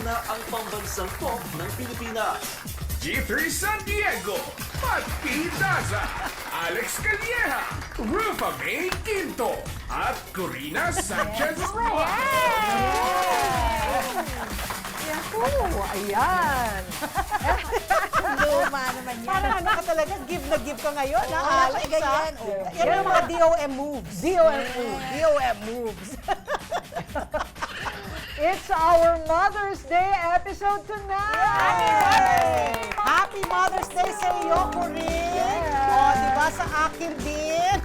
na ang pambansang pop ng Pilipinas. G3 San Diego, Pati Daza, Alex Calleja, Rufa May Quinto, at Corina Sanchez Roa. Oh, ayan. Luma naman yan. Parang ano ka talaga, give na give ka ngayon, ha, Oo, Alex, ganyan. ha? Oo. Yan ang mga DOM moves. DOM moves. It's our Mother's Day episode tonight! Happy Mother's Day sa iyo, Corinne! Oh, di ba, sa akin din.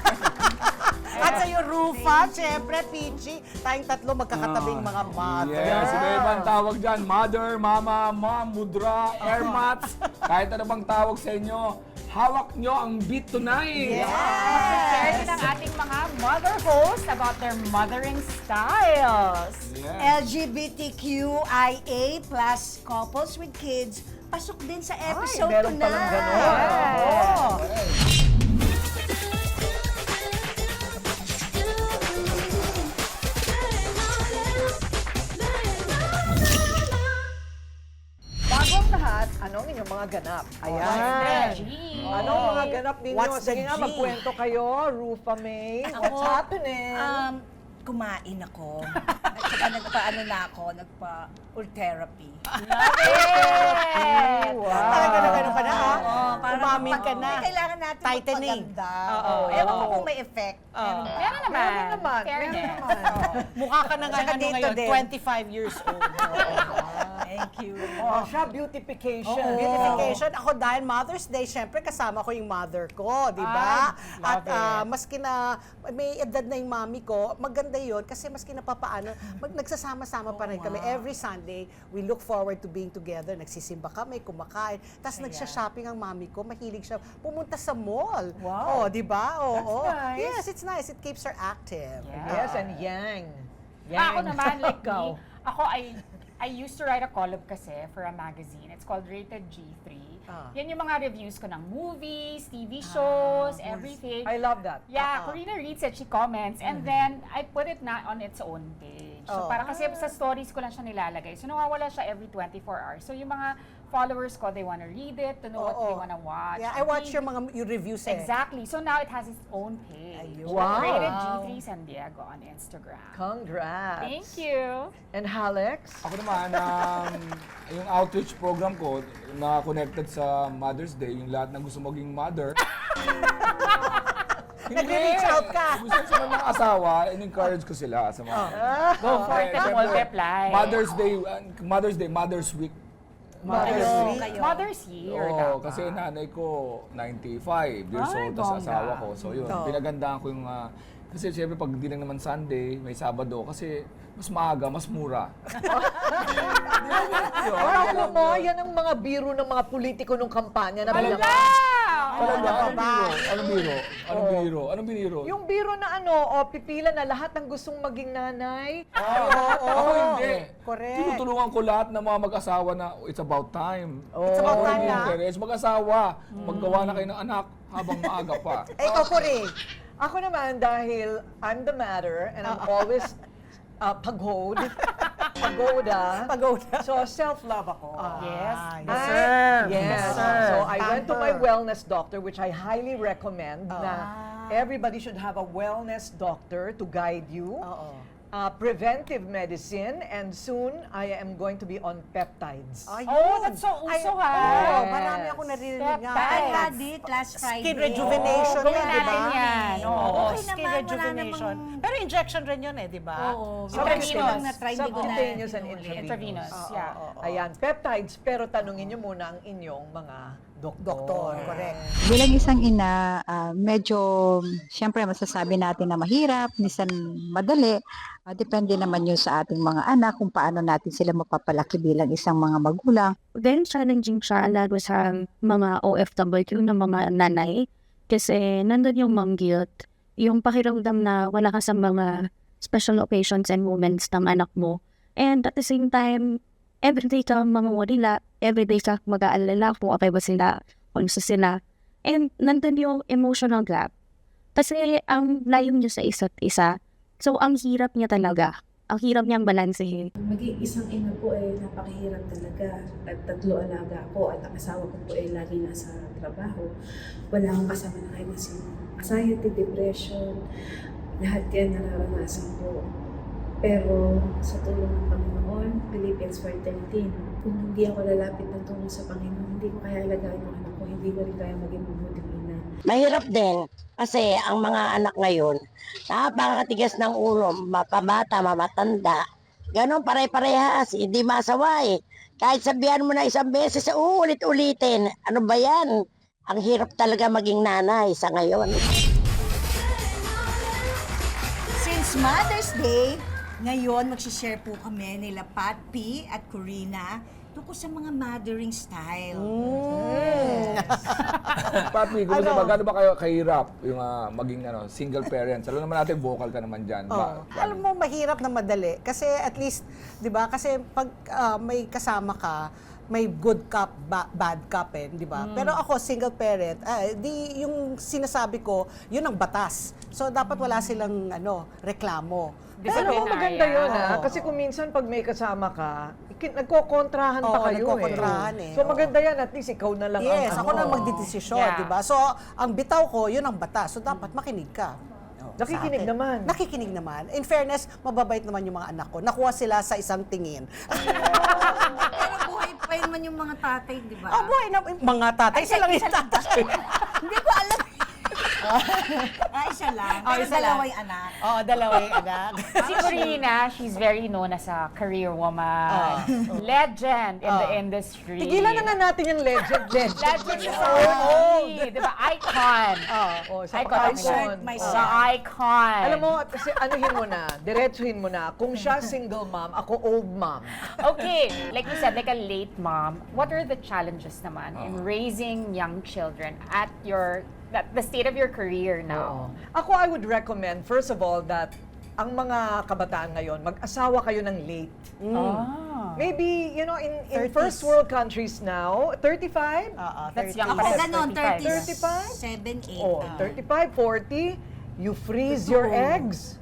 At sa iyo, Rufa, syempre, Peachy. Tayong tatlo magkakatabing mga mother. Yes, iba-ibang tawag dyan. Mother, mama, mom, mudra, airmats. Kahit ano bang tawag sa inyo, hawak nyo ang beat tonight. Share din ang ating mga mother hosts about their mothering styles. Yes. LGBTQIA plus couples with kids, pasok din sa episode meron palang ganon. Oo. Bago ang lahat, anong inyong mga ganap? Ayan. Anong mga ganap ninyo? What's the Sige nga, G? magkwento kayo. Rufa May, what's happening? Kumain ako. At saka nagpa-ano na ako, nagpa-ul-therapy. Wow. Talaga na gano'n ka na, ha? Para Umamin ka na. Kailangan natin Tightening. magpaganda. Oo. Ewan ko kung may effect. Meron ba? Meron naman. Meron naman. Fairness. Mukha ka na nga Saka ano dito ngayon, din. 25 years old. Thank you. Oh, siya, beautification. Beautification. Ako dahil Mother's Day, syempre kasama ko yung mother ko, di ba? At maski na may edad na yung mami ko, maganda yun kasi maski na papaano, nagsasama-sama pa rin kami. Every Sunday, we look forward to being together. Nagsisimba kami, kumakain. Tapos nagsha-shopping ang mami ko. Mahilig siya pumunta sa mall. Wow. Oh, di ba? Oo. That's nice. Yes, it's nice. It keeps her active. Yes, and yang. Ako naman, like Ikaw. me, I used to write a column kasi for a magazine. It's called Rated G3. Yan yung mga reviews ko ng movies, TV shows, everything. I love that. Yeah, Corina reads it, she comments, and then I put it na on its own page. So para kasi sa stories ko lang siya nilalagay. So nawawala siya every 24 hours. So yung mga followers ko, they wanna read it to know what they wanna watch. Yeah, I watch your reviews eh. Exactly. So now it has its own page. Ayun. Wow. Rated G3 San Diego on Instagram. Congrats. Thank you. And Alex? Ako naman, yung outreach program ko na connected sa Mother's Day, yung lahat ng gusto maging mother. Nag-reach out ka. Gusto sila ng asawa, in-encourage ko sila sa mga... Go for it and multiply. Mother's Day, Mother's Week. Mother's Year. Oo, dapat. kasi nanay ko 95 years Ay, old, tapos bongga. asawa ko. So yun, pinagandaan ko yung... kasi siyempre pag di lang naman Sunday, may Sabado, kasi mas maaga, mas mura. Alam mo, yan ang mga biro ng mga politiko nung kampanya na Wala! Anong biro? Anong biro? Anong biniro? Yung biro na ano, pipila na lahat ng gustong maging nanay. Ako hindi. Correct. Tinutulungan ko lahat ng mga mag-asawa na it's about time. It's about time na. Interest. Mag-asawa. Maggawa na kayo ng anak habang maaga pa. Eh, ikaw po rin. Ako naman, dahil I'm the matter and I'm always pagoda. Pagoda. So, self-love ako. Yes. Yes, sir. Yes. sir. So, I went to my Pamper. wellness doctor, which I highly recommend na everybody should have a wellness doctor to guide you. Preventive medicine, and soon I am going to be on peptides. Oh, that's so uso ha. Oo, marami ako naririnig nga. I Peptides. had it last Friday. Skin rejuvenation Oo, yan, gawin di ba? natin yan. Oo, Okay Skin naman, wala rejuvenation. namang- Pero injection rin yun eh, di ba? Oo. Intravenous. Ko lang na-try, hindi ko na. Subcutaneous and Intravenous. Yeah. Ayan, peptides, pero tanungin niyo muna ang inyong mga Doktor, correct. Bilang isang ina, medyo, siyempre masasabi natin na mahirap, minsan madali. Depende naman yun sa ating mga anak kung paano natin sila mapapalaki bilang isang mga magulang. Then challenging siya lalo sa mga OFW na mga nanay kasi nandun yung mom guilt, yung pakiramdam na wala ka sa mga special occasions and moments ng anak mo. And at the same time, everyday ka mamamulila, everyday ka mag-aalala kung okay ba sila, kung sa sila. And nandun yung emotional gap. Kasi ang layo niyo sa isa't isa. So, ang hirap niya talaga. ang hirap niyang balansehin. Maging isang ina po ay napakahirap talaga. At 3 alaga ako at ang asawa ko po ay lagi nasa trabaho. Wala akong kasama na kahit na sino. Anxiety, depression, lahat yan nararanasan ko. Pero sa tulong ng Panginoon, Philippians 4:13, kung hindi ako lalapit ng tulong sa Panginoon, hindi ko kaya alagaan yung anak ko, hindi ko rin kaya maging mabuting ina. Mahirap din kasi ang mga anak ngayon, napakatigas ng ulo, mapabata, mamatanda. Ganon, pare-parehas, hindi masawa eh. Kahit sabihan mo na isang beses, uulit-ulitin. Ano ba yan? Ang hirap talaga maging nanay sa ngayon. Since Mother's Day, ngayon magsishare po kami nila Pat P at Corina tungkol sa mga mothering style. Papi, kumusta ba? Gano'n ba kayo kahirap yung maging single parents? Alam naman natin, vocal ka naman dyan. Alam mo, mahirap na madali. Kasi at least, di ba, kasi pag may kasama ka, may good cop, bad cop di ba? Pero ako, single parent, di yung sinasabi ko, yun ang batas. So, dapat wala silang reklamo. Pero maganda yun kasi kung minsan pag may kasama ka, nagkokontrahan pa kayo nagkokontrahan So maganda yan, at least ikaw na lang Yes, ang ako na magdidesisyon, di ba? So, ang bitaw ko, yun ang batas. So, dapat makinig ka. Nakikinig naman. Nakikinig naman. In fairness, mababait naman yung mga anak ko. Nakuha sila sa isang tingin. Pero buhay pa yun man yung mga tatay, di ba? Buhay na. Mga tatay, isa lang yung tatay. Hindi ko alam. Isa lang. Pero isa lang. dalawa yung anak. Dalawa yung anak. Si Corina, she's very known as a career woman. Legend in the industry. Tigilan na nga natin yung legend. Legend sa movie. Diba? Icon. Icon. Sa Icon. Alam mo, kasi anuhin mo na, diretsuhin mo na, kung siya single mom, ako old mom. Okay, like you said, like a late mom, what are the challenges naman in raising young children at the state of your career now? Ako, I would recommend, first of all, that ang mga kabataan ngayon, mag-asawa kayo ng late. Maybe, in 30s. first world countries now, 35? That's young. Ako ganon, 35? 37, 8. 35, 40, you freeze your eggs.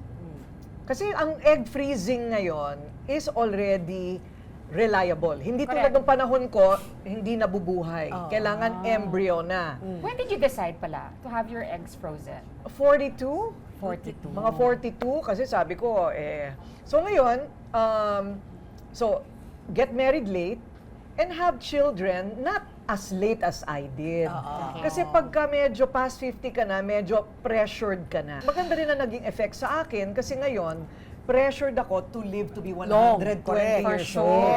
Kasi ang egg freezing ngayon is already reliable. Hindi tulad ng panahon ko, hindi nabubuhay. Kailangan embryo na. When did you decide pala to have your eggs frozen? 42? 42. Mga 42 kasi sabi ko so ngayon so get married late and have children not as late as I did. Kasi pagka medyo past 50 ka na, medyo pressured ka na. Maganda rin na naging effect sa akin kasi ngayon pressured ako to live to be 120 years old.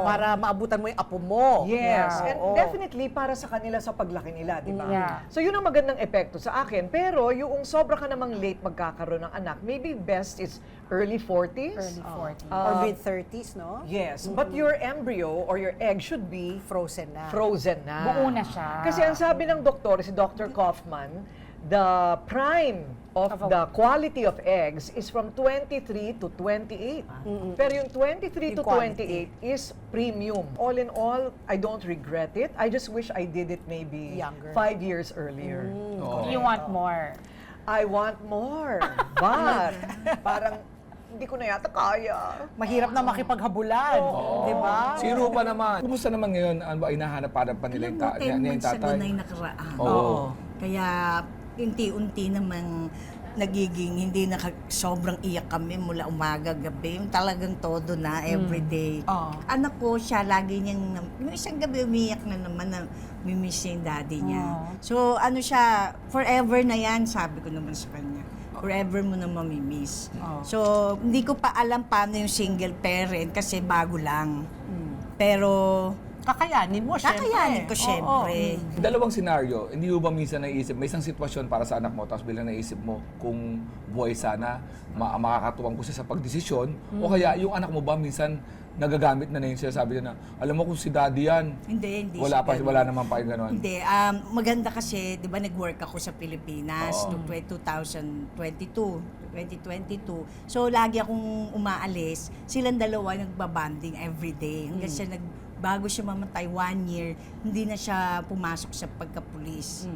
Para maabutan mo yung apo mo. Yes. And definitely para sa kanila sa paglaki nila, di ba? Yeah. So yun ang magandang epekto sa akin. Pero yung sobra ka namang late magkakaroon ng anak, maybe best is early 40s. Early 40s. Or mid-30s, no? Yes. But your embryo or your egg should be Frozen na. frozen na. Buo na siya. Kasi ang sabi ng doktor, si Dr. Kaufman, the prime of the quality of eggs is from 23 to 28. Pero yung 23 to 28 is premium. All in all, I don't regret it. I just wish I did it maybe Younger. 5 years earlier. You want more? I want more. But parang hindi ko na yata kaya. Mahirap na makipaghabulan. Di ba? Si Rupa naman. Kumusta naman ngayon? Ano ba hinahanap-hanap pa nila Alam mo, 10 yung months ago tatay? na yung nakaraan. Oo. Kaya unti-unti namang nagiging hindi sobrang iyak kami mula umaga, gabi. Yung talagang todo na, everyday. Anak ko, siya lagi niyang, yung isang gabi umiyak na naman na mimiss niya yung daddy niya. So ano siya, forever na yan, sabi ko naman sa kanya. Forever mo na mamimiss. So hindi ko pa alam paano yung single parent kasi bago lang. Pero Kakayanin mo, syempre. kakayanin ko syempre. Dalawang senaryo, hindi mo ba minsan naisip, may isang sitwasyon para sa anak mo, tapos bilang naisip mo kung buhay sana, makakatuwang ko siya sa pagdesisyon, o kaya yung anak mo ba minsan nagagamit na yun siya, sabi niya na, alam mo kung si daddy yan, Hindi wala siya ganun. wala naman pa yung gano'n. Hindi, maganda kasi, di ba nag-work ako sa Pilipinas noong 2022. So, lagi akong umaalis. Silang dalawa nagbabanding everyday. Hanggang siya bago siya mamatay 1 year, hindi na siya pumasok sa pagkapulis.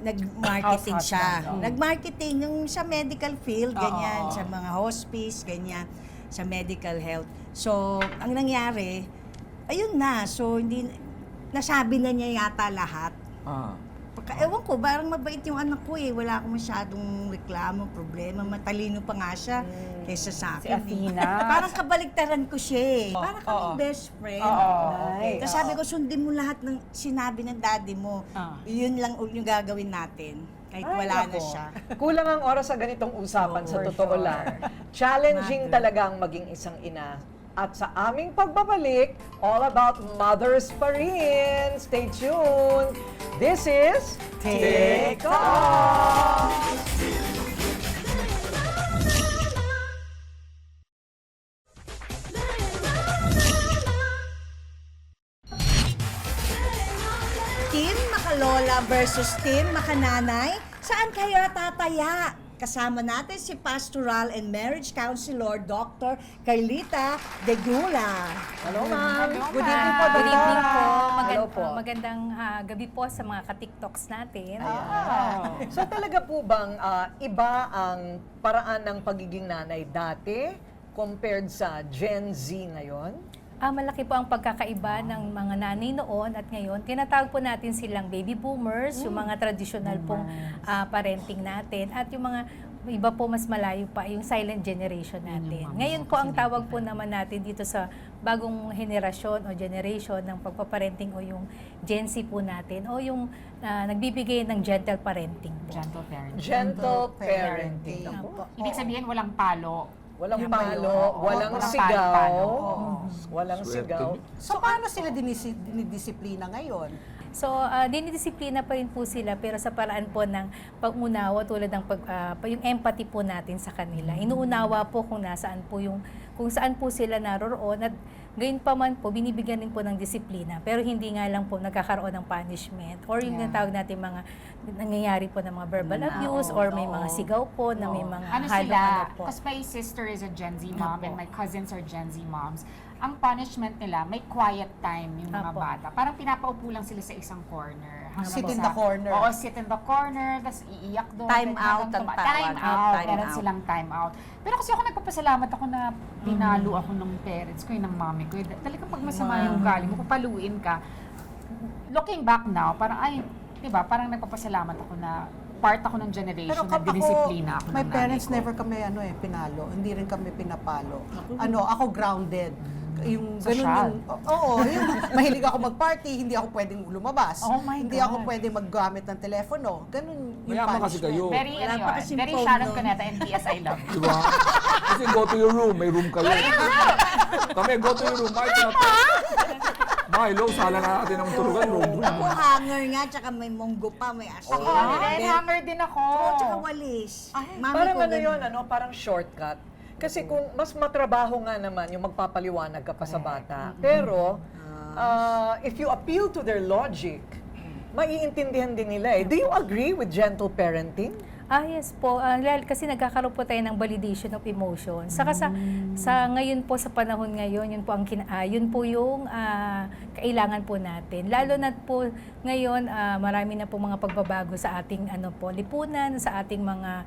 Nag-marketing siya. Nag-marketing yung sa medical field, ganyan, sa mga hospice, ganyan. sa medical health. So, ang nangyari, ayun na. So, hindi, nasabi na niya yata lahat. Ewan ko, parang mabait yung anak ko eh. Wala akong masyadong reklamo, problema. Matalino pa nga siya kaysa sa akin. Si Athena. Parang kabaliktaran ko siya eh. Parang kami best friend. Tapos sabi ko, sundin mo lahat ng sinabi ng daddy mo. Yun lang yung gagawin natin. Kahit wala na siya. Kulang ang oras sa ganitong usapan, sa totoo lang. Challenging talaga ang maging isang ina. At sa aming pagbabalik, all about mothers pa rin. Stay tuned. This is Take Off! Team Makalola versus Team Makananay, saan kayo tataya? Kasama natin si Pastoral and Marriage Counselor Dr. Carlita De Gula. Hello, ma'am. Good evening po, Good evening po. Hello po. Magandang gabi po sa mga ka-TikToks natin. So talaga po bang iba ang paraan ng pagiging nanay dati compared sa Gen Z ngayon? Malaki po ang pagkakaiba ng mga nanay noon at ngayon. Tinatawag po natin silang baby boomers, yung mga traditional pong parenting natin. At yung mga iba po mas malayo pa, yung silent generation natin. Ngayon po ang tawag po naman natin dito sa bagong henerasyon o generation ng pagpaparenting o yung Gen Z po natin o yung nagbibigay ng gentle parenting po. Gentle parenting. Gentle parenting. Ibig sabihin, walang palo. Walang palo, walang sigaw. Walang Swerte. sigaw. So, paano sila dinidisiplina ngayon? So, dinidisiplina pa rin po sila pero sa paraan po ng pag-unawa tulad ng yung empathy po natin sa kanila. Inuunawa po kung nasaan po kung saan po sila naroroon at gayon pa man po, binibigyan rin po ng disiplina. Pero hindi nga lang po nagkakaroon ng punishment or yung natawag natin mga nangyayari po ng mga verbal abuse or may mga sigaw po na may mga Ano halong sila? ano po. Because my sister is a Gen Z mom and my cousins are Gen Z moms. Ang punishment nila, may quiet time yung mga Apo. bata. Parang pinapaupo lang sila sa isang corner. Sit in the corner. Oo, sit in the corner, tapos iiyak doon. Time ganyan, out hanggang ang tuma- tawag. Time out. Time Meron out. silang time out. Pero kasi ako nagpapasalamat ako na pinalo ako ng parents ko, ng mami ko. Talagang pag masama yung ugali mo, papaluin ka. Looking back now, parang ay, di ba, parang nagpapasalamat ako na part ako ng generation Pero na dinisiplina ako my ng parents nanay ko. never kami pinalo. Hindi rin kami pinapalo. Ako grounded. Yung ganun Social. yung mahilig ako mag-party, hindi ako pwedeng lumabas. Oh my Hindi God. ako pwedeng maggamit ng telepono. Ganun yung Mayaman kasi punishment. kayo. Very, Wala ano pa yun, kasing very phone Sharon nun. Cuneta and PS I love. Di ba? Kasi go to your room, may room kayo. Kami, go to your room. Milo, sala na natin ang tulugan, room. Ako hanger nga, tsaka may monggo pa, may asin. Red hammer din ako. Oo, tsaka walis. Mami Parang ko ano ganun. yun, parang shortcut. Kasi kung mas matrabaho nga naman yung magpapaliwanag ka pa sa bata. Pero, if you appeal to their logic, maiintindihan din nila eh. Do you agree with gentle parenting? Yes po. Kasi nagkakaroon po tayo ng validation of emotions. Saka sa ngayon po, sa panahon ngayon, yun po yung kailangan po natin. Lalo na po ngayon, marami na po mga pagbabago sa ating lipunan, sa ating mga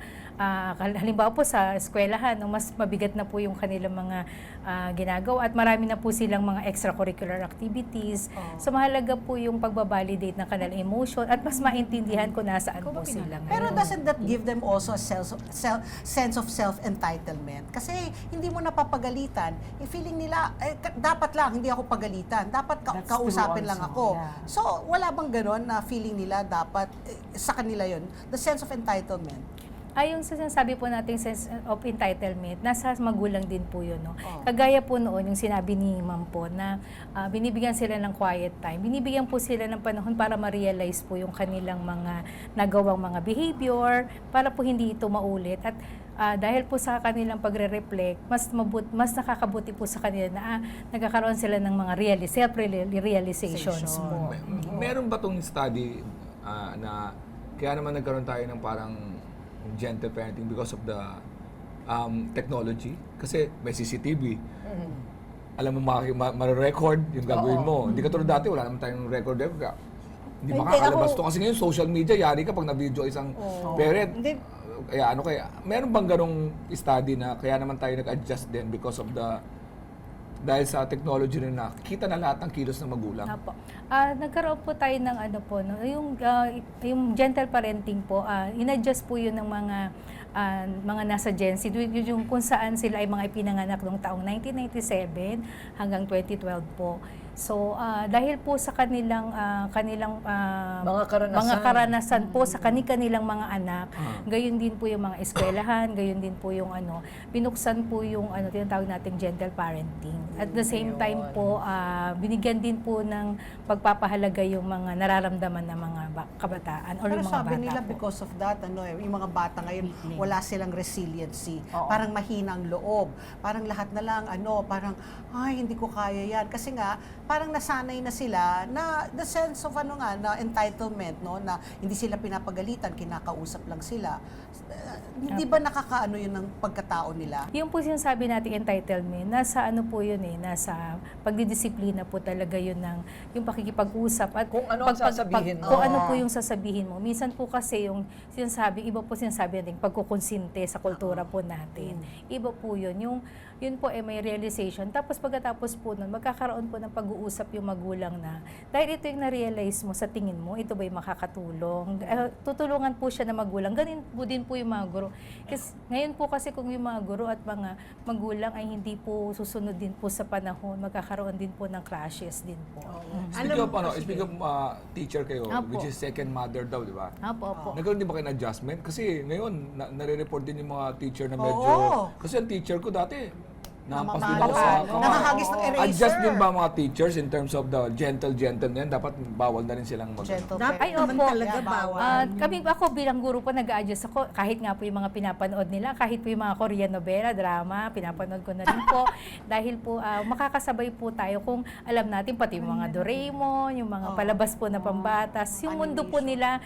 halimbawa po sa eskwelahan, mas mabigat na po yung kanilang mga ginagawa at marami na po silang mga extracurricular activities. So mahalaga po yung pagbabalidate ng kanilang emotion at mas maintindihan kung nasaan po sila ngayon. Pero doesn't that give them also a sense of self-entitlement? Kasi hindi mo napapagalitan. Yung feeling nila, dapat lang, hindi ako pagalitan. Dapat kausapin lang ako. So, wala bang ganon na feeling nila dapat, sa kanila yun, the sense of entitlement? Yung sinasabi po natin sense of entitlement, nasa magulang din po yun. No? Kagaya po noon, yung sinabi ni Ma'am po na binibigyan sila ng quiet time. Binibigyan po sila ng panahon para ma-realize po yung kanilang mga nagawang mga behavior, para po hindi ito maulit. At dahil po sa kanilang pagre-reflect, mas nakakabuti po sa kanila na nagkakaroon sila ng mga self-realizations po. Meron ba tong study na kaya naman nagkaroon tayo ng parang gentle parenting because of the technology? Kasi may CCTV. Alam mo, ma-record yung gagawin mo. Hindi ka tulad dati, wala naman tayong record. Hindi makakalabas to. Kasi ngayon, social media, yari ka pag na-video isang parent. meron bang ganong study na kaya naman tayo nag-adjust din because of dahil sa technology rin na kita na lahat ng kilos ng magulang? Apo. Nagkaroon po tayo ng ano po, no, yung gentle parenting po, inadjust po yun ng mga nasa Gen Z, yung kung saan sila ay mga ipinanganak noong taong 1997 hanggang 2012 po. So, dahil po sa kanilang mga karanasan po sa kanilang mga anak, gayon din po yung mga eskwelahan, gayon din po yung binuksan po yung tinatawag nating gentle parenting. At the same time po, binigyan din po ng pagpapahalaga yung mga nararamdaman ng mga kabataan or Pero yung mga sabi bata nila po. because of that, yung mga bata ngayon, wala silang resiliency. Parang mahina ang loob. Parang lahat na lang, parang, ay, hindi ko kaya yan. Kasi nga, parang nasanay na sila na the sense of na entitlement, no, na hindi sila pinapagalitan, kinakausap lang sila. Hindi ba nakakaano yun ng pagkatao nila? Yung po sinasabi natin entitlement, nasa po yun nasa pagdidisiplina po talaga yun yung pakikipag-usap at kung ano ang sasabihin mo. Kung ano po yung sasabihin mo. Minsan po kasi yung iba po sinasabi natin pagkukonsinte sa kultura po natin. Iba po yun po may realization. Tapos pagkatapos po nun, magkakaroon po ng pag-uusap yung magulang na dahil ito yung na-realize mo sa tingin mo, ito ba'y makakatulong? Tutulungan po siya na magulang. Ganun po din po yung mga guro. Kasi ngayon po kasi kung yung mga guro at mga magulang ay hindi po susunod din po sa panahon, magkakaroon din po ng clashes din po. Speaking of teacher kayo, which is second mother daw, di ba? Opo. Nagkaroon din ba kayo ng adjustment? Kasi ngayon, nare-report din yung mga teacher na medyo... Kasi ang teacher ko dati, nampas din ako sa... Nakahagis ng eraser. Adjust din ba mga teachers in terms of the gentle na yan? Dapat bawal na rin silang mag... Ay, opo. talaga bawal. Ako bilang guro po nag-a-adjust ako. Kahit nga po yung mga pinapanood nila, kahit po yung mga Korean novela, drama, pinapanood ko na rin po. Dahil po, makakasabay po tayo kung alam natin, pati yung mga Doraemon, yung mga palabas po na pambatas, yung mundo po nila,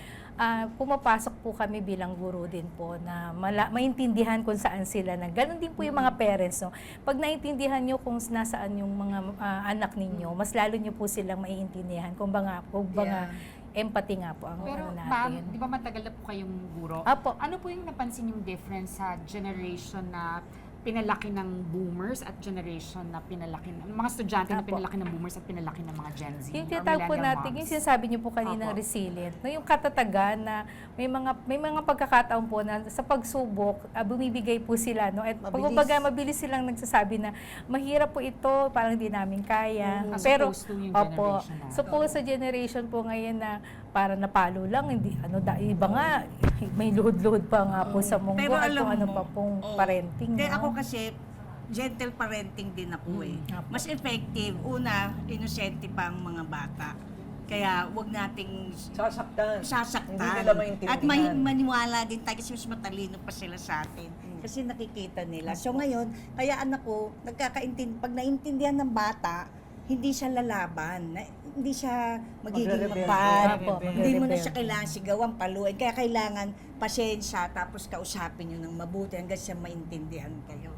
pumapasok po kami bilang guro din po na maintindihan kung saan sila na ganun din po yung mga parents. No? Pag naintindihan nyo kung nasaan yung mga anak ninyo, mas lalo nyo po silang maiintindihan kung ba empathy nga po ang Pero natin. ma'am, di ba matagal na po kayong guro? Apo. Ano po yung napansin yung difference sa generation na pinalaki ng boomers at generation na pinalaki ng mga estudyante na pinalaki ng boomers at pinalaki ng mga Gen Z? Yung or tinatawag po millennial natin, moms? yung sinasabi niyo po kanina resilient, no, yung katatagan na may mga pagkakataon po na sa pagsubok, bumibigay po sila. No, at mabilis silang nagsasabi na mahirap po ito, parang hindi namin kaya. Pero, Supposed to yung generation na. suppose sa generation po ngayon na para napalo lang, hindi, iba nga, may luhod-luhod pa nga po sa munggo at kung ano pa pong parenting. Kaya no? ako kasi, gentle parenting din ako Mas effective. Una, inosente pa ang mga bata. Kaya wag nating Sasaktan. Hindi nila maintindihan. At maniwala din tayo kasi mas matalino pa sila sa atin. Kasi nakikita nila. So ngayon, kaya anak ko, pag naintindihan ng bata, hindi siya lalaban, hindi siya magiging mapad, hindi mo na siya kailangan sigawan, paluin. Kaya kailangan pasensya, tapos kausapin nyo ng mabuti hanggang siya maintindihan kayo.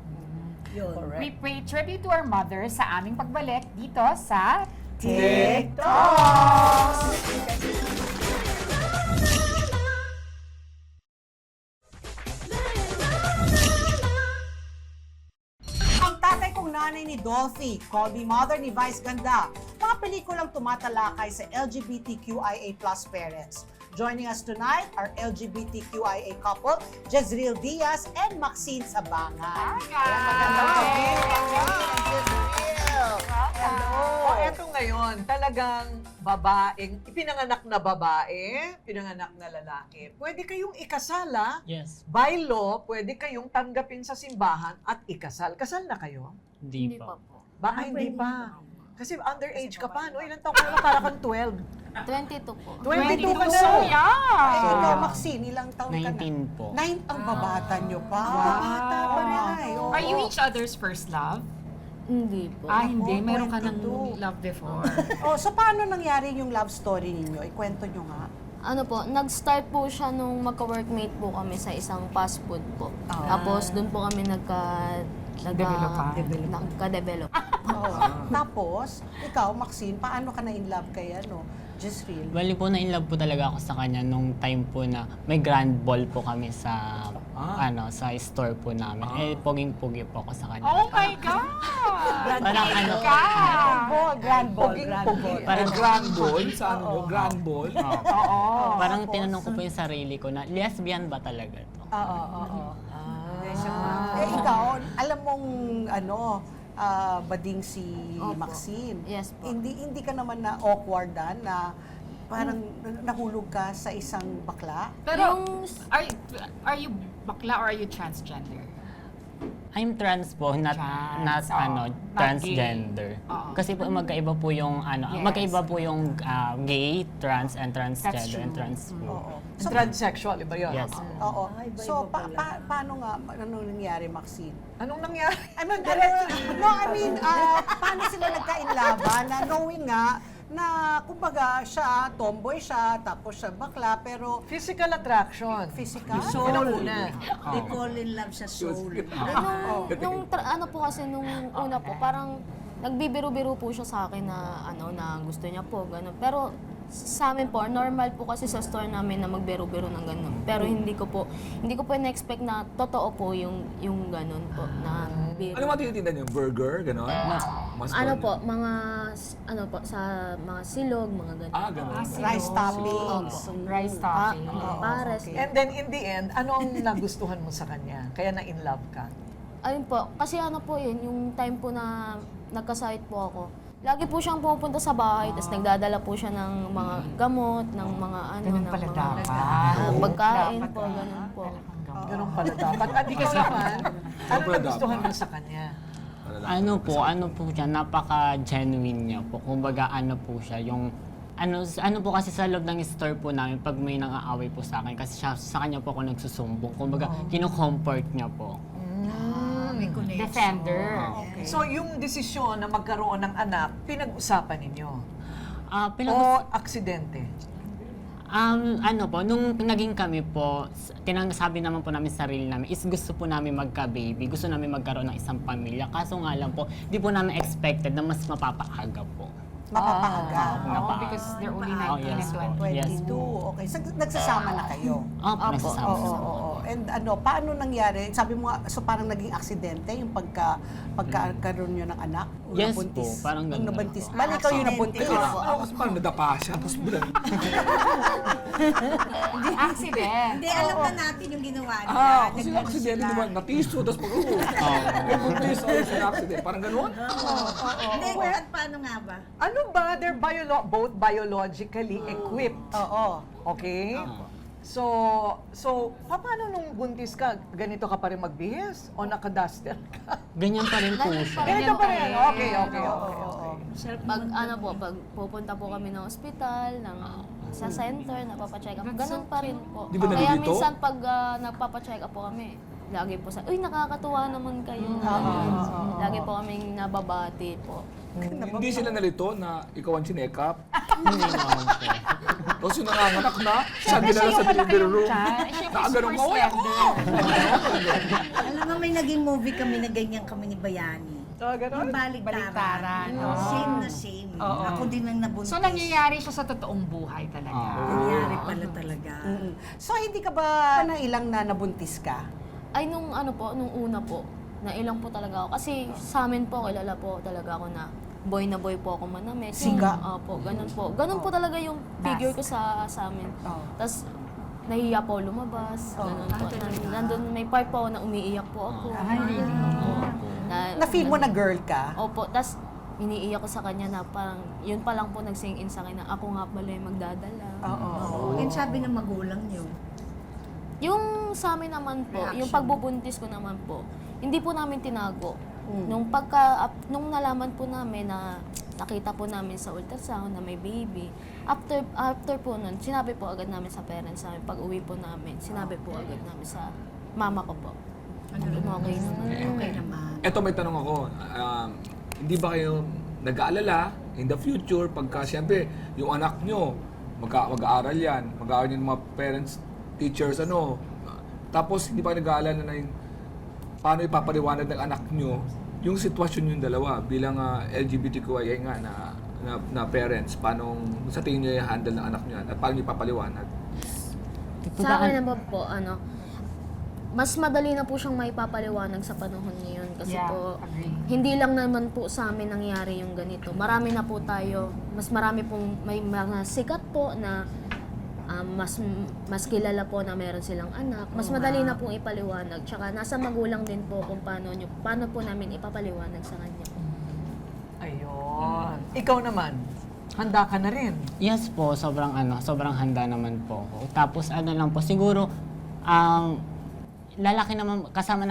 Yun. We pay tribute to our mothers sa aming pagbalik dito sa TikTok! Ang tatay kong nanay ni Dolphy, Call Me Mother ni Vice Ganda, mga pelikulang tumatalakay sa LGBTQIA+ parents. Joining us tonight are LGBTQIA couple, Jezreel Diaz and Maxine Sabangan. Magandang gabi. Jezreel. Hello. Eto ngayon, talagang babaeng, ipinanganak na babae, pinanganak na lalaki. Pwede kayong ikasala. Yes. By law, pwede kayong tanggapin sa simbahan at ikasal. Kasal na kayo? Hindi pa. Baka hindi pa. Kasi underage ka pa, no? Ilan taon ka naman? Para kang 12. 22 po. 22 ka na. So young! Ay, ikaw, Maxine, ilang taon ka na? 19 po. 9 ang babata nyo pa. Bata pa rin. Are you each other's first love? Hindi po. Hindi. Meron ka ng 22. love before. So paano nangyari yung love story ninyo? Ikwento nyo nga. Ano po, nag-start po siya nung magka-workmate po kami sa isang fast food po. Tapos doon po kami nagka-develop. Tapos, ikaw, Maxine, paano ka na-in-love kay Jezreel? Bali po na in love po talaga ako sa kanya nung time po na may grand ball po kami sa sa store po namin. Poging-pogi po ako sa kanya. Oh my God! Parang ano, Grand ball. Parang grand ball, saan mo? Grand ball? parang tinanong ko po yung sarili ko na, lesbian ba talaga to? Ikaw, alam mong bading si Maxine. Yes po. Hindi ka naman na awkward na parang nahulog ka sa isang bakla? Pero, are you bakla or are you transgender? I'm trans po, not transgender. Kasi po magkaiba po yung magkaiba po yung gay, trans and transgender and trans po. So, Transsexual, iba yun? Yes. Oo. So, paano nga, anong nangyari, Maxine? Anong nangyari? Paano sila nagka-inlaban na knowing nga na kumbaga siya, tomboy siya, tapos siya bakla, pero Physical attraction. physical? Soul na. They fall in love sa soul. Ano po kasi nung una po, parang nagbibiro-biro po siya sa akin na na gusto niya po, gano'n. Pero sa amin po, normal po kasi sa store namin na magbiro-biro ng gano'n. Pero hindi ko po na-expect na totoo po yung gano'n po na biro. Ano matitindan yung burger, gano'n? Mas Sa mga silog, mga gano'n. gano'n. Rice toppings. Rice topping. Pares. And then in the end, ano ang nagustuhan mo sa kanya? Kaya na-in-love ka? Ayun po, kasi po yun, yung time po na nagkasakit po ako, lagi po siyang pupunta sa bahay, tapos nagdadala po siya ng mga gamot, ng mga pagkain po, ganun po. Ganun pala dapat. At ikaw naman, ano nagustuhan mo sa kanya? Ano po siya, napaka-genuine niya po. Kumbaga po siya, yung ano po kasi sa loob ng store po namin pag may nang-aaway po sa akin kasi sa kanya po ako nagsusumbong. Kumbaga, kino-comfort niya po. Defender. So yung desisyon na magkaroon ng anak, pinag-usapan ninyo? O aksidente? Nung naging kami po, sabi naman po namin sa sarili namin, is gusto po namin magka-baby, gusto namin magkaroon ng isang pamilya. Kaso nga lang po, di po namin expected na mas mapapaaga po. Mapapaaga. Because they're only 19 and 20. 22. Okay. So, nagsasama na kayo? Nagsasama. Oo. And paano nangyari? Sabi mo nga, so parang naging aksidente yung pagkakaroon nyo ng anak? Yes po, parang ganun. Nabuntis. Bali, ikaw yung nabuntis. Kasi parang nadapa siya, tapos bilang. Accident. Hindi, alam na natin yung ginawa niya. Kasi yung aksidente naman, natiso, tapos pag nabuntis, sa accident, parang gano'n? Hindi, at paano nga ba? Ano ba? They're both biologically equipped. Oo. Okay? So, paano nung buntis ka, ganito ka pa rin magbihis? O naka-duster ka? Ganyan pa rin po siya. Ganito pa rin. Okay. Pag pag pupunta po kami ng ospital, sa center, napapacheck up, ganun pa rin po. Di ba Kaya nalilito? minsan pag nagpapacheck up po kami, lagi po nakakatuwa naman kayo. Lagi po kaming nababati po. Hindi sila nalito na ikaw ang sinekap? Hindi naman po. Tapos yung nanganganak na, sabi nila sa delivery room, nakaganong maway ako! Alam mo, may naging movie kami na ganyan kami ni Bayani. Ganon? Yung baliktaran. Same na same. Ako din ang nabuntis. So, nangyayari siya sa totoong buhay talaga. Nangyari pala talaga. So, hindi ka ba nailang na nabuntis ka? Ay, nung una po, nailang po talaga ako. Kasi sa amin po, kilala po talaga ako na boy po ako manamit. Siga? Opo, ganun po. Ganun po talaga yung figure ko sa amin. Tapos, nahihiya po lumabas. Ganun po. Nandun may part po ako na umiiyak po ako. Na-feel mo na girl ka? Opo. Tapos, iniiyak ko sa kanya na parang, yun pa lang po nag-sing in sa akin na ako nga pala yung magdadala. Yung sabi ng magulang niyo. Yung sa amin naman po, yung pagbubuntis ko naman po, hindi po namin tinago. Nung nalaman po namin na nakita po namin sa ultrasound na may baby, after po nun, sinabi po agad namin sa parents namin, pag uwi po namin, sinabi po agad namin sa mama ko po. Okay naman. Eto may tanong ako, hindi ba kayo nag-aalala in the future pagka siyempre yung anak nyo, mag-aaral yan, mag-aaral yung mga parents, teachers, tapos hindi pa nag-aalala na yung paano ipapaliwanag ng anak nyo yung sitwasyon yung dalawa bilang LGBTQIA nga na parents, paano sa tingin nyo i-handle ng anak nyo yan at paano nyo ipapaliwanag? Sa akin naman po, mas madali na po siyang maipapaliwanag sa panahon ngayon. Kasi Yeah, po, agree. hindi lang naman po sa amin nangyari yung ganito. Marami na po tayo, mas marami pong may mga sikat po na mas kilala po na meron silang anak. Mas madali na pong ipaliwanag. Tsaka nasa magulang din po kung paano po namin ipapaliwanag sa kanya. Ayun. Ikaw naman, handa ka na rin. Yes po, sobrang handa naman po ako. Tapos lang po, siguro, lalaki naman, kasama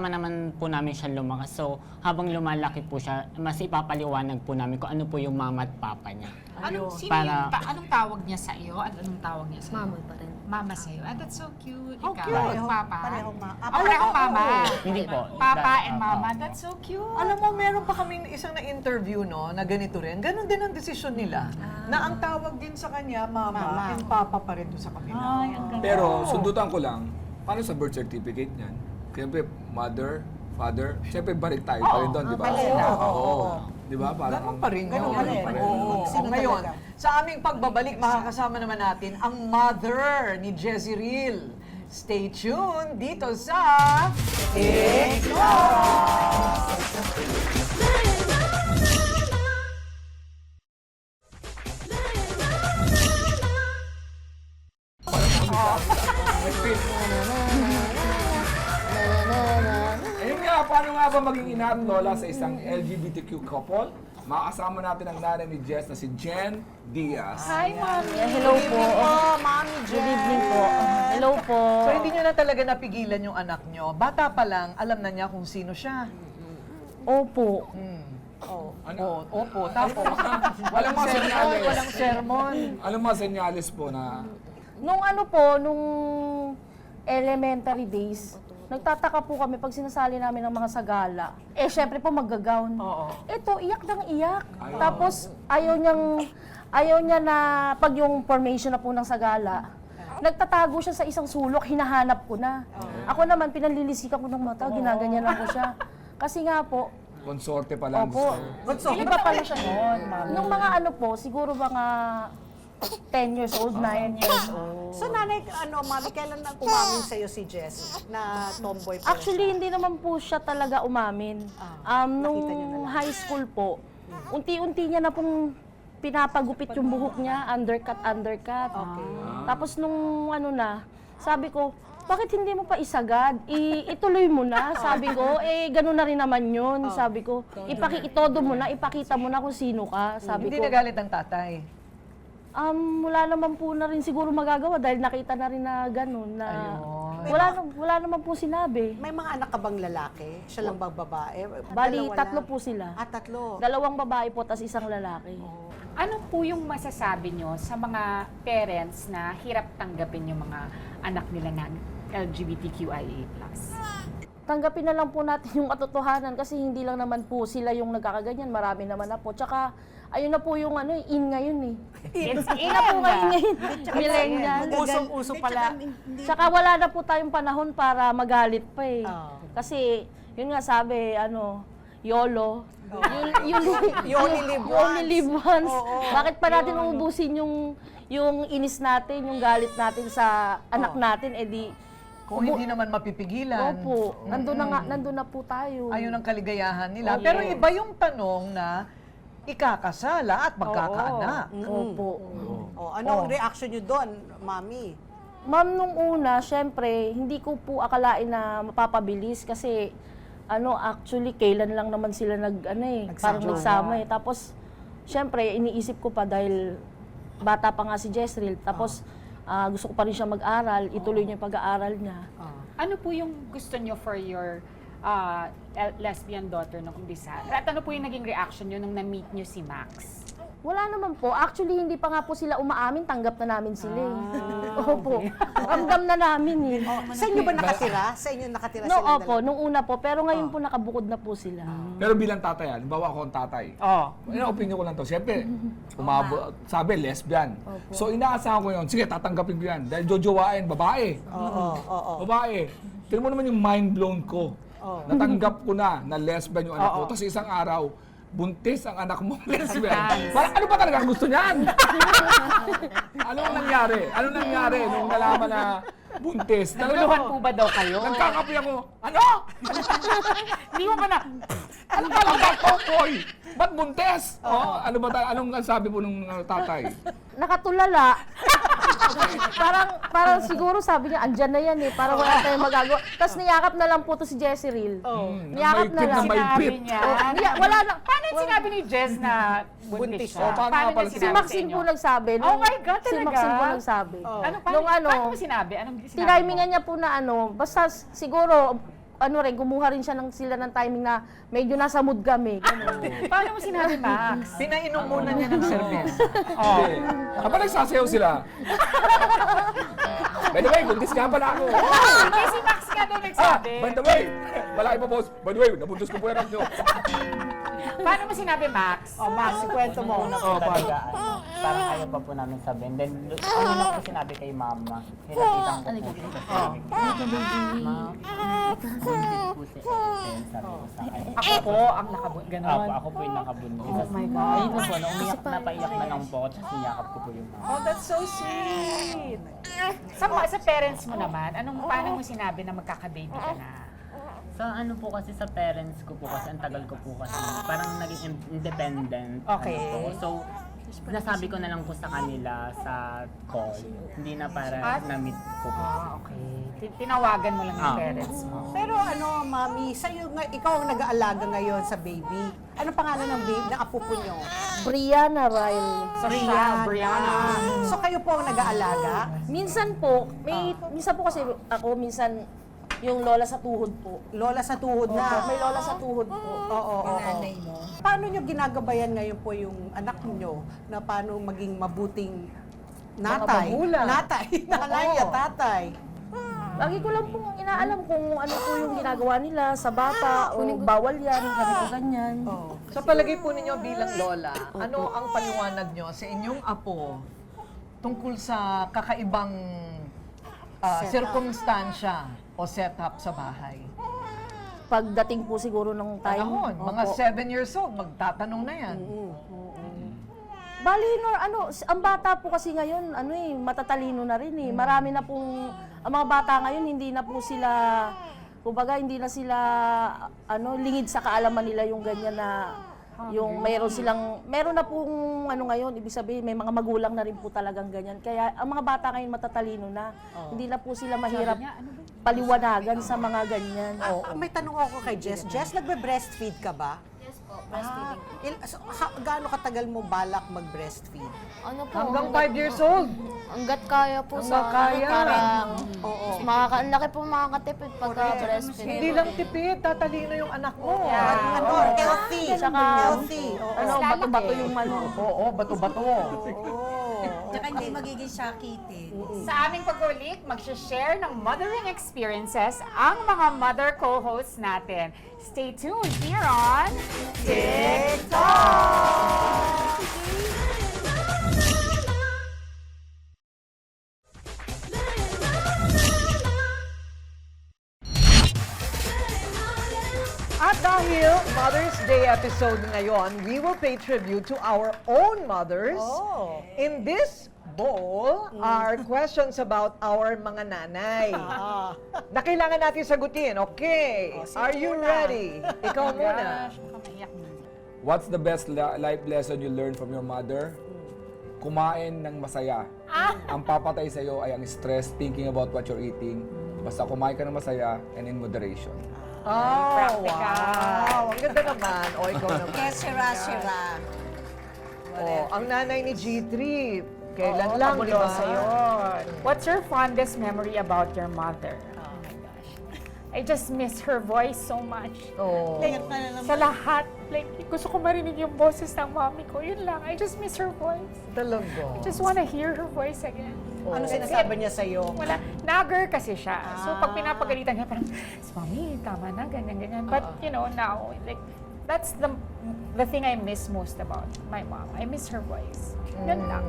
naman po namin siya lumakas. So, habang lumalaki po siya, mas ipapaliwanag po namin kung ano po yung mama at papa niya. Anong tawag niya sa iyo at anong tawag niya sa iyo? Mama pa rin. Mama sa iyo. And that's so cute. Oh, Ikaw, cute. Papa. Parehong mama. Parehong mama. Hindi po. Papa and mama. That's so cute. Alam mo, meron pa kaming isang na-interview, no, na ganito rin. Ganon din ang desisyon nila. Na ang tawag din sa kanya, mama, and papa pa rin doon sa kabila. Pero, sundutan ko lang, paano sa birth certificate niyan? Siyempre, mother, father, siyempre balik tayo pa rin doon, di ba? Oo. Di ba? Ganon pa rin. Ganon pa rin. Oo. Sino Ngayon, talaga? sa aming pagbabalik, makakasama naman natin ang mother ni Jessie Real. Stay tuned dito sa Ayun nga, paano nga ba maging ina at lola sa isang LGBTQ couple? Makasama natin ang nanay ni Jess na si Jen Diaz. Hi, Mommy. Hello po. Mami Jen. Good evening po. Hello po. So hindi nyo na talaga napigilan yung anak nyo. Bata pa lang, alam na niya kung sino siya. Opo. Ano? Opo. Tapos, Walang mga senyales. walang sermon. Alam mga senyales po na Nung elementary days, nagtataka po kami pag sinasali namin ng mga sagala. Eh, syempre po magga-gown. Ito, iyak ng iyak. Tapos, ayaw niya na pag yung formation na po ng sagala, nagtatago siya sa isang sulok, hinahanap ko na. Ako naman, pinanlilisikan ko ng mata, ginaganyan lang ko siya. Kasi nga po, konsorte pa lang opo, gusto. iba pala siya noon. Nung mga siguro mga 10 years old, 9 years old. So, nanay, mami, kailan nang umamin sa'yo si Jess na tomboy po Actually, hindi naman po siya talaga umamin. Nung high school po, unti-unti niya na pong pinapagupit yung buhok niya, undercut. Tapos nung sabi ko, bakit hindi mo pa isagad? Ituloy mo na, sabi ko. Ganun na rin naman yun, sabi ko. Itodo mo na, ipakita mo na kung sino ka, sabi Hindi ko. nagalit ang tatay. Wala naman po na rin siguro magagawa dahil nakita na rin na gano'n na wala naman po sinabi. May mga anak ka bang lalaki? Siya lang bang babae? Bali, Dalawa tatlo lang? po sila. 3. 2 babae po, tas isang lalaki. Ano po yung masasabi nyo sa mga parents na hirap tanggapin yung mga anak nila na LGBTQIA+? Tanggapin na lang po natin yung katotohanan kasi hindi lang naman po sila yung nagkakaganyan, marami naman na po. Tsaka, ayun na po yung in ngayon eh. It's In na po ngayon. Millennial. Uso pala. Tsaka wala na po tayong panahon para magalit pa eh. Kasi, yun nga sabi, YOLO. You only live once. Bakit pa natin uubusin yung inis natin, yung galit natin sa anak natin, Kung hindi naman mapipigilan. Opo, nandun na po tayo. Ayun ang kaligayahan nila. Pero iba yung tanong na ikakasala at magkakaanak. Opo. Anong reaction nyo doon, mami? Ma'am, nung una, syempre, hindi ko po akalain na mapapabilis kasi actually, kailan lang naman sila parang nagsama eh. Tapos, syempre, iniisip ko pa dahil bata pa nga si Jezreel. Tapos, gusto ko pa rin siya mag-aral, ituloy niya yung pag-aaral niya. Ano po yung gusto nyo for your lesbian daughter nung umpisa? At ano po yung naging reaction nyo nung na-meet nyo si Max? Wala naman po. Actually, hindi pa nga po sila umaamin. Tanggap na namin sila eh. Opo. Ramdam na namin eh. Sa inyo ba nakatira? Sa inyo nakatira No, sila opo. Nung una po. Pero ngayon po nakabukod na po sila. Pero bilang tatay, halimbawa ako ang tatay. Opinion ko lang to. Siyempre, sabi, lesbian. So, inaasahan ko yun. Sige, tatanggapin ko yan. Dahil jojowain, babae. Babae. Tignan mo naman yung mind blown ko. Natanggap ko na lesbian yung anak ko. Tapos isang araw, buntis ang anak mo lesbian. Ano ba talaga gusto niyan? Anong nangyari? Anong nangyari nung nalaman na buntis. Naguluhan po ba daw kayo? Nagkakapi ako. Ano? Hindi mo ba na... Ano ka lang ba, Tokoy? Ba't buntis? Oh, ano ba anong sabi po ng tatay? Nakatulala. parang siguro sabi niya, andyan na yan eh. Parang wala tayong magagawa. Tapos niyakap na lang po to si Jessie Ril. Niyakap na lang. Sinabi niya. Wala na. Paano sinabi ni Jess na buntis siya? paano niya Si sinabi sa Maxine inyo? po nagsabi. Oh my God, Si talaga? Maxine po nagsabi. Paano mo sinabi? Anong sinabi mo? Tinimingan niya po na basta siguro, kumuha rin siya sila ng timing na medyo nasa mood kami. Paano mo sinabi, Max? Pinainom muna niya ng cerveza. Kapag nagsasayaw sila. By the way, buntis nga pala ako. Kasi si Max nga daw nagsabi. By the way, malaki pa boss. By the way, nabuntis ko po yan nyo. Paano mo sinabi, Max? Max, kwento mo. Parang ayaw pa po namin sabihin. Then, ano na po sinabi kay mama. Hinapitan ko po siya. Sabi ko, Ma, buntis po si Ellen. Sabi ko sa kanya. Ako po ang nakabuntis. Ganon. Ako po yung nakabuntis. Oh my God. Ayun po, nung umiyak na paiyak na lang po ako, tapos niyakap ko po yung mama. Oh, that's so sweet. Sa parents mo naman, paano mo sinabi na magkaka-baby ka na? Sa ano po kasi sa parents ko po kasi ang tagal ko po kasi parang naging independent. Okay. Ano po. So, nasabi ko na lang po sa kanila sa call. Hindi na para na-meet ko po. Okay. Tinawagan mo lang yung parents mo. Pero Mami, ikaw ang nag-aalaga ngayon sa baby. Ano pangalan ng baby, ng apo po nyo? Brianna Ryle. Brianna. So kayo po ang nag-aalaga? Minsan po, minsan po kasi ako, minsan yung lola sa tuhod po. Lola sa tuhod na? May lola sa tuhod po. Oo. Paano nyo ginagabayan ngayon po yung anak nyo na paano maging mabuting natay? Nanay at tatay. Lagi ko lang pong inaalam kung ano po yung ginagawa nila sa bata o bawal yan, ganito ganyan. Sa palagay po ninyo bilang lola, ano ang paliwanag nyo sa inyong apo tungkol sa kakaibang sirkumstansya o setup sa bahay? Pagdating po siguro ng time. Mga 7 years old, magtatanong na yan. Bali, ang bata po kasi ngayon, matatalino na rin eh. Marami na pong, ang mga bata ngayon, hindi na po sila, kumbaga, hindi na sila, lingid sa kaalaman nila yung ganyan na, yung meron na pong, ngayon, ibig sabihin, may mga magulang na rin po talagang ganyan. Kaya, ang mga bata ngayon matatalino na. Hindi na po sila mahirap paliwanagan sa mga ganyan. May tanong ako kay Jess. Jess, nagbe-breastfeed ka ba? Yes po, breastfeeding. Gaano katagal mo balak mag-breastfeed? Ano po? Hanggang 5 years old. Hanggat kaya po Hanggang kaya. Parang, ang laki po makakatipid pagka breastfeed. Hindi lang tipid, tatalino yung anak mo. Healthy. Healthy. Bato-bato yung Oo, bato-bato. Tsaka hindi magiging sakitin. Sa aming pag-ulik, mag-share ng mothering experiences ang mga mother co-hosts natin. Stay tuned here on TikTok! At dahil Mother's Day episode ngayon, we will pay tribute to our own mothers. In this bowl are questions about our mga nanay na kailangan natin sagutin. Okay, are you ready? Ikaw muna. What's the best life lesson you learned from your mother? Kumain ng masaya. Ang papatay sa'yo ay ang stress, thinking about what you're eating. Basta kumain ka ng masaya and in moderation. Wow! Ang ganda naman. O, ikaw naman. Sira-sira. Ang nanay ni G3, kailan lang, paborito diba? sa'yo. What's your fondest memory about your mother? Oh my gosh. I just miss her voice so much. Like, sa lahat. Like, gusto ko marinig yung boses ng mami ko. Yun lang. I just miss her voice. Talaga. I just wanna hear her voice again. Ano sinasabi niya sa'yo? Wala. Nagger kasi siya. So, pag pinapagalitan niya, parang, Mami, tama na, ganyan. But, now, like, that's the thing I miss most about my mom. I miss her voice. Yun lang.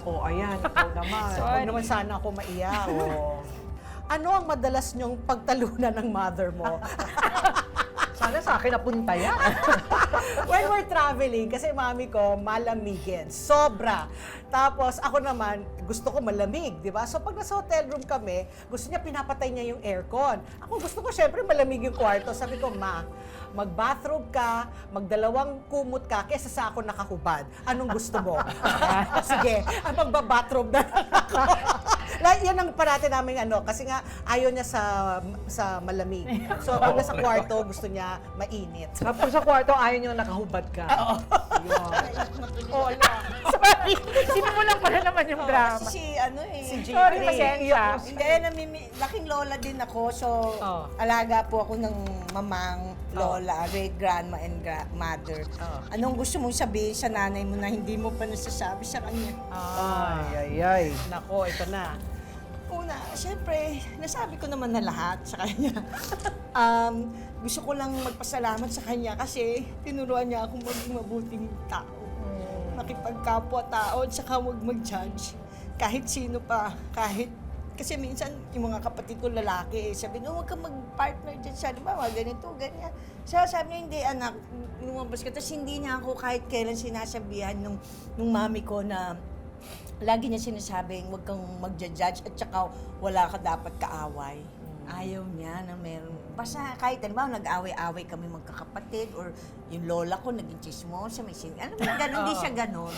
Ayan, ikaw naman. Huwag naman sana ako maiyak. Ano ang madalas niyong pagtalunan ng mother mo? Sana Sana sa akin napunta yan. When we're traveling, kasi mami ko, malamigin. Sobra. Tapos ako naman, gusto ko malamig, di ba? So pag nasa hotel room kami, gusto niya pinapatay niya yung aircon. Ako gusto ko syempre malamig yung kwarto. Sabi ko, ma, mag-bathrobe ka, magdalawang kumot ka, kesa sa ako nakahubad. Anong gusto mo? Sige, magbabathrobe na lang ako. Yan ang parati namin kasi nga ayaw niya sa malamig. So pag nasa kwarto, gusto niya mainit. Tapos sa kwarto, ayaw nyo nakahubad ka. Oo. Sorry, sinimulan pa na naman yung drama. Si G3. Sorry, pasensya. Hindi, laking lola din ako. So, alaga po ako ng mamang lola, great grandma and mother. Anong gusto mong sabihin sa nanay mo na hindi mo pa nasasabi sa kanya? Ay. Nako, ito na. Una, syempre, nasabi ko naman na lahat sa kanya. Gusto ko lang magpasalamat sa kanya kasi tinuruan niya akong maging mabuting tao. Makipagkapwa-tao at saka huwag mag-judge. Kahit sino pa, kasi minsan yung mga kapatid ko lalaki, sabi no, huwag kang mag-partner dyan sa ganito, ganyan. Sabi niya, hindi anak, lumabas ka. Tapos hindi niya ako kahit kailan sinasabihan nung mami ko na lagi niya sinasabing huwag kang mag-judge at saka wala ka dapat kaaway. Ayaw niya na meron. Basta kahit nag-away-away kami magkakapatid or yung lola ko naging chismosa, may alam mo, hindi siya ganon.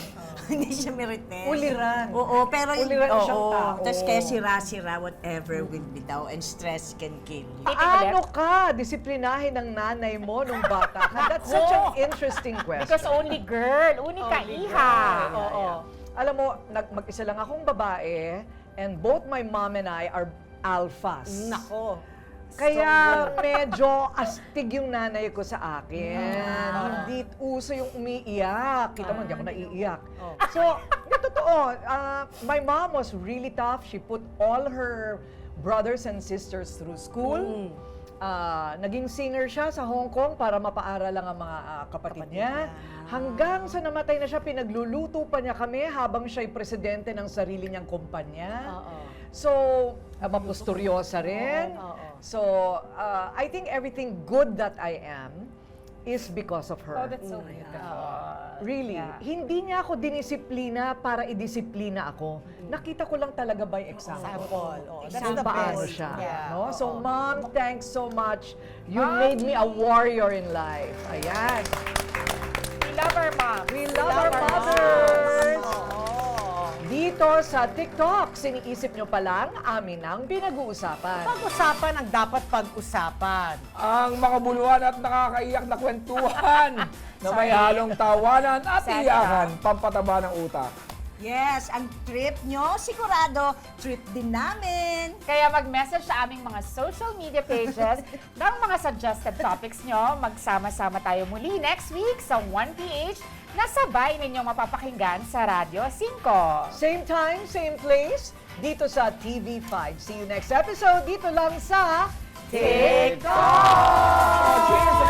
Hindi siya merites. Uliran. Oo, pero Uliran siyang tao. Tapos kaya sira-sira, whatever will be daw, and stress can kill you. Paano ka disiplinahin ng nanay mo nung bata ka? That's such an interesting question. Because only girl, unika iha. Oo. Alam mo, mag-isa lang akong babae and both my mom and I are alphas. Nako. Kaya medyo astig yung nanay ko sa akin. Hindi uso yung umiiyak. Kita mo, hindi ako naiiyak. So, totoo, my mom was really tough. She put all her brothers and sisters through school. Naging singer siya sa Hong Kong para mapaaral lang ang mga kapatid niya. Hanggang sa namatay na siya, pinagluluto pa niya kami habang siya'y presidente ng sarili niyang kumpanya. So, mapusturyosa rin. So, I think everything good that I am is because of her. Oh, that's so beautiful. Really. Hindi niya ako dinisiplina para idisiplina ako. Nakita ko lang talaga by example. That's Kung the paano best. siya. Yeah. No? So, Mom, thanks so much. You made me a warrior in life. Ayan. We love our mom. We love our mothers. Dito sa TikTok, siniisip nyo pa lang, amin ang pinag-uusapan. Pag-usapan ang dapat pag-usapan. Ang makabuluhan at nakakaiyak na kwentuhan na may halong tawanan at iyakan, pampataba ng utak. Yes, ang trip nyo, sigurado, trip din namin. Kaya mag-message sa aming mga social media pages ng mga suggested topics nyo. Magsama-sama tayo muli next week sa 1PH na sabay ninyong mapapakinggan sa Radyo 5. Same time, same place, dito sa TV5. See you next episode, dito lang sa TikTok! Cheers!